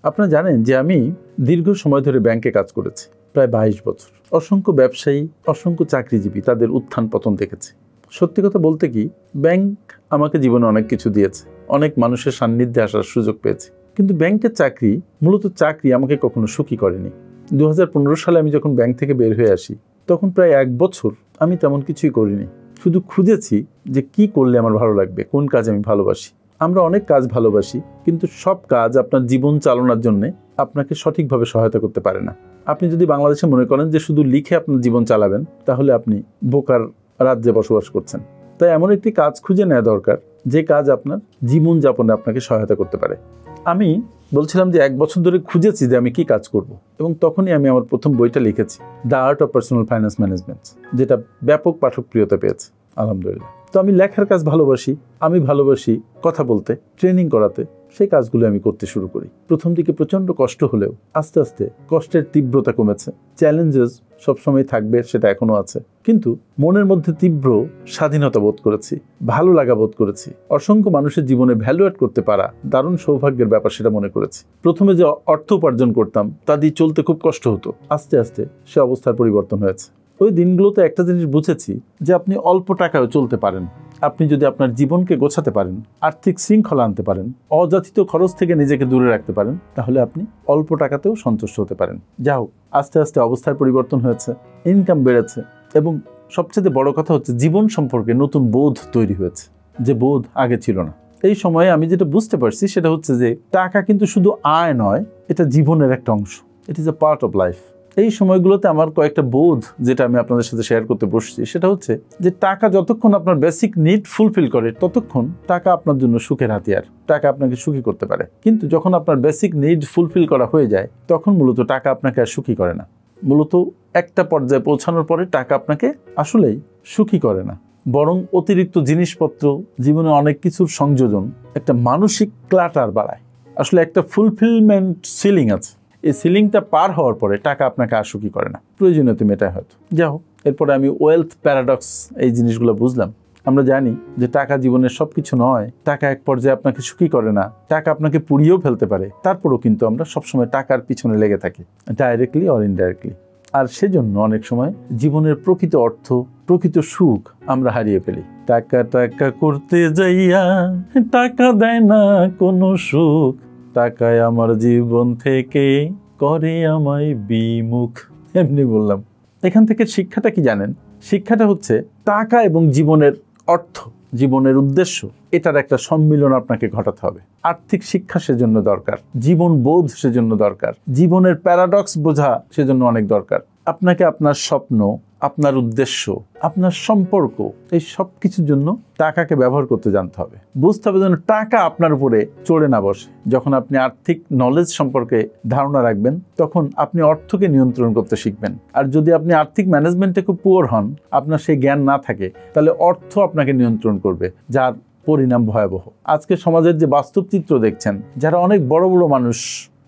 আপনারা জানেন যে আমি দীর্ঘ সময় ধরে ব্যাংকে কাজ করেছি, প্রায় 22 বছর। অসংখ্য ব্যবসায়ী, অসংখ্য চাকরিজীবী তাদের উত্থান পতন দেখেছি। সত্যি কথা বলতে কি, ব্যাংক আমাকে জীবনে অনেক কিছু দিয়েছে, অনেক মানুষের সান্নিধ্যে আসার সুযোগ পেয়েছি। কিন্তু ব্যাংকের চাকরি, মূলত চাকরি আমাকে কখনো সুখী করেনি। 2015 সালে আমি যখন ব্যাংক থেকে বের হয়ে আসি, তখন প্রায় 1 বছর আমি তেমন কিছুই করিনি। শুধু খুঁজেছি যে কি করলে আমার ভালো লাগবে, কোন কাজ আমি ভালোবাসি। আমরা অনেক কাজ ভালোবাসি, কিন্তু সব কাজ আপনার জীবন চালানোর জন্য আপনাকে সঠিকভাবে সহায়তা করতে পারে না। আপনি যদি বাংলাদেশে মনে করেন যে শুধু লিখে আপনার জীবন চালাবেন, তাহলে আপনি বোকার রাজ্যে বসবাস করছেন। তাই এমন একটি কাজ খুঁজে নেওয়া দরকার যে কাজ আপনার জীবনযাপনে আপনাকে সহায়তা করতে পারে। আমি বলছিলাম যে 1 বছর ধরে খুঁজেছি যে আমি কি কাজ করব, এবং তখনই আমি আমার প্রথম বইটা লিখেছি, the art of personal finance management, যেটা ব্যাপক পাঠকপ্রিয়তা পেয়েছে আলহামদুলিল্লাহ। তো আমি লেখার কাজ ভালোবাসি, আমি ভালোবাসি কথা বলতে, ট্রেনিং করাতে। সেই কাজগুলো আমি করতে শুরু করি। প্রথম দিকে প্রচণ্ড কষ্ট হলেও আস্তে আস্তে কষ্টের তীব্রতা কমেছে। চ্যালেঞ্জেস সবসময় থাকবে, সেটা এখনও আছে, কিন্তু মনের মধ্যে তীব্র স্বাধীনতা বোধ করেছি, ভালো লাগা বোধ করেছি। অসংখ্য মানুষের জীবনে ভ্যালু অ্যাড করতে পারা দারুণ সৌভাগ্যের ব্যাপার, সেটা মনে করেছি। প্রথমে যে অর্থ উপার্জন করতাম তা দিয়ে চলতে খুব কষ্ট হতো, আস্তে আস্তে সে অবস্থার পরিবর্তন হয়েছে। ওই দিনগুলোতে একটা জিনিস বুঝেছি যে আপনি অল্প টাকায়ও চলতে পারেন। আপনি যদি আপনার জীবনকে গোছাতে পারেন, আর্থিক শৃঙ্খলা আনতে পারেন, অযাচিত খরচ থেকে নিজেকে দূরে রাখতে পারেন, তাহলে আপনি অল্প টাকাতেও সন্তুষ্ট হতে পারেন। যা হোক, আস্তে আস্তে অবস্থার পরিবর্তন হয়েছে, ইনকাম বেড়েছে, এবং সবচেয়ে বড় কথা হচ্ছে জীবন সম্পর্কে নতুন বোধ তৈরি হয়েছে, যে বোধ আগে ছিল না। এই সময়ে আমি যেটা বুঝতে পারছি সেটা হচ্ছে যে টাকা কিন্তু শুধু আয় নয়, এটা জীবনের একটা অংশ। It is a part of life. এই সময়গুলোতে আমার কয়েকটা বোধ যেটা আমি আপনাদের সাথে শেয়ার করতে বসছি, সেটা হচ্ছে যে টাকা যতক্ষণ আপনার বেসিক নিড ফুলফিল করে, ততক্ষণ টাকা আপনার জন্য সুখের হাতিয়ার। টাকা আপনাকে সুখী করতে পারে, কিন্তু যখন আপনার বেসিক নিড ফুলফিল করা হয়ে যায়, তখন মূলত টাকা আপনাকে আর সুখী করে না। মূলত একটা পর্যায়ে পৌঁছানোর পরে টাকা আপনাকে আসলেই সুখী করে না, বরং অতিরিক্ত জিনিসপত্র, জীবনে অনেক কিছুর সংযোজন একটা মানসিক ক্লাটার বাড়ায়। আসলে একটা ফুলফিলমেন্ট সিলিং আছে, এই সিলিংটা পার হওয়ার পরে টাকা আপনাকে আর সুখী করে না, প্রয়োজনীয়তা মেটায় হয়তো। যা হোক, এরপরে আমি ওয়েলথ প্যারাডক্স এই জিনিসগুলো বুঝলাম। আমরা জানি যে টাকা জীবনের সব কিছু নয়, টাকা এক পর্যায়ে আপনাকে সুখী করে না, টাকা আপনাকে পুড়িয়েও ফেলতে পারে। তারপরও কিন্তু আমরা সবসময় টাকার পিছনে লেগে থাকি, ডাইরেক্টলি অর ইনডাইরেক্টলি। আর সেজন্য অনেক সময় জীবনের প্রকৃত অর্থ, প্রকৃত সুখ আমরা হারিয়ে ফেলি। টাকা টাকা করতে যাইয়া টাকা দেয় না কোনো সুখ, টাকায় আমার জীবন থেকে করে আমায় বিমুখ। এমনি বললাম। এখান থেকে শিক্ষাটা কি জানেন? শিক্ষাটা হচ্ছে টাকা এবং জীবনের অর্থ, জীবনের উদ্দেশ্য, এটার একটা সম্মিলন আপনাকে ঘটাতে হবে। আর্থিক শিক্ষা সেজন্য দরকার, জীবন বোধ সেজন্য দরকার, জীবনের প্যারাডক্স বোঝা সেজন্য অনেক দরকার। আপনাকে আপনার স্বপ্ন, আপনার উদ্দেশ্য, আপনার সম্পর্ক, এই সব কিছুর জন্য টাকাকে ব্যবহার করতে জানতে হবে। বুঝতে হবে যেন টাকা আপনার উপরে চড়ে না বসে। যখন আপনি আর্থিক নলেজ সম্পর্কে ধারণা রাখবেন, তখন আপনি অর্থকে নিয়ন্ত্রণ করতে শিখবেন। আর যদি আপনি আর্থিক ম্যানেজমেন্টে খুব পুয়ার হন, আপনার সেই জ্ঞান না থাকে, তাহলে অর্থ আপনাকে নিয়ন্ত্রণ করবে, যার পরিণাম ভয়াবহ। আজকে সমাজের যে বাস্তব চিত্র দেখছেন, যারা অনেক বড় বড় মানুষ,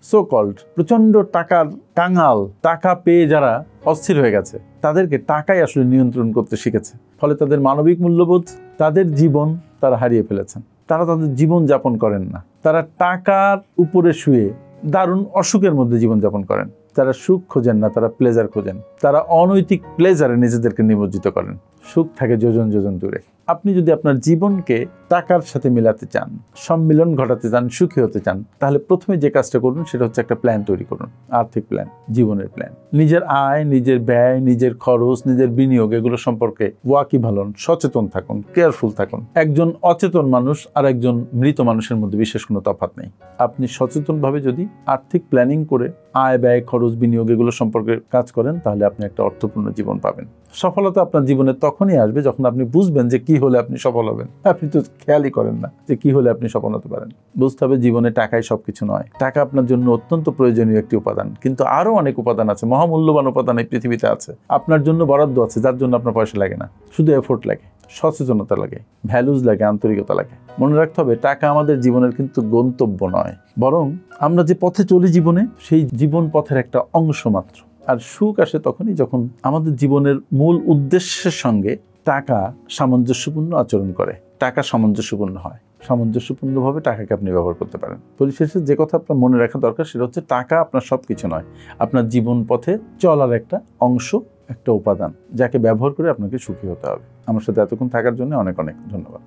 সো কল্ড প্রচণ্ড টাকার কাঙাল, টাকা পেয়ে যারা অস্থির হয়ে গেছে, তাদেরকে টাকাই আসলে নিয়ন্ত্রণ করতে শিখেছে। ফলে তাদের মানবিক মূল্যবোধ, তাদের জীবন তারা হারিয়ে ফেলেছেন। তারা তাদের জীবন যাপন করেন না, তারা টাকার উপরে শুয়ে দারুণ অসুখের মধ্যে জীবন যাপন করেন। তারা সুখ খোঁজেন না, তারা প্লেজার খোঁজেন। তারা অনৈতিক প্লেজারে নিজেদেরকে নিমজ্জিত করেন। সুখ থাকে যোজন যোজন দূরে। আপনি যদি আপনার জীবনকে টাকার সাথে মিলাতে চান, সম্মিলন ঘটাতে চান, সুখী হতে চান, তাহলে প্রথমে যে কাজটা করুন সেটা হচ্ছে একটা প্ল্যান তৈরি করুন, আর্থিক প্ল্যান, জীবনের প্ল্যান। নিজের আয়, নিজের ব্যয়, নিজের খরচ, নিজের বিনিয়োগ, এগুলো সম্পর্কে ওয়াকিবহাল হন, সচেতন থাকুন, কেয়ারফুল থাকুন। একজন অচেতন মানুষ আর একজন মৃত মানুষের মধ্যে বিশেষ কোনো তফাৎ নেই। আপনি সচেতনভাবে যদি আর্থিক প্ল্যানিং করে আয়, ব্যয়, খরচ, বিনিয়োগ এগুলো সম্পর্কে কাজ করেন, তাহলে আপনি একটা অর্থপূর্ণ জীবন পাবেন। সফলতা আপনার জীবনে তখনই আসবে যখন আপনি বুঝবেন যে কি হলে আপনি সফল হবেন। আপনি তো খেয়ালই করেন না যে কি হলে আপনি সফল হতে পারেন। বুঝতে হবে জীবনে টাকাই সবকিছু নয়। টাকা আপনার জন্য অত্যন্ত প্রয়োজনীয় একটি উপাদান, কিন্তু আরো অনেক উপাদান আছে, মহামূল্যবান উপাদান এই পৃথিবীতে আছে, আপনার জন্য বরাদ্দ আছে, যার জন্য আপনার পয়সা লাগে না, শুধু এফোর্ট লাগে, সচেতনতা লাগে, ভ্যালুজ লাগে, আন্তরিকতা লাগে। মনে রাখতে হবে টাকা আমাদের জীবনের কিন্তু গন্তব্য নয়, বরং আমরা যে পথে চলি জীবনে, সেই জীবন পথের একটা অংশ মাত্র। আর সুখ আসে তখনই যখন আমাদের জীবনের মূল উদ্দেশ্যের সঙ্গে টাকা সামঞ্জস্যপূর্ণ আচরণ করে, টাকা সামঞ্জস্যপূর্ণ হয়। সামঞ্জস্যপূর্ণভাবে টাকাকে আপনি ব্যবহার করতে পারেন। পরিশেষে যে কথা আপনার মনে রাখা দরকার সেটা হচ্ছে টাকা আপনার সব কিছু নয়, আপনার জীবন পথে চলার একটা অংশ, একটা উপাদান, যাকে ব্যবহার করে আপনাকে সুখী হতে হবে। আমার সাথে এতক্ষণ থাকার জন্য অনেক অনেক ধন্যবাদ।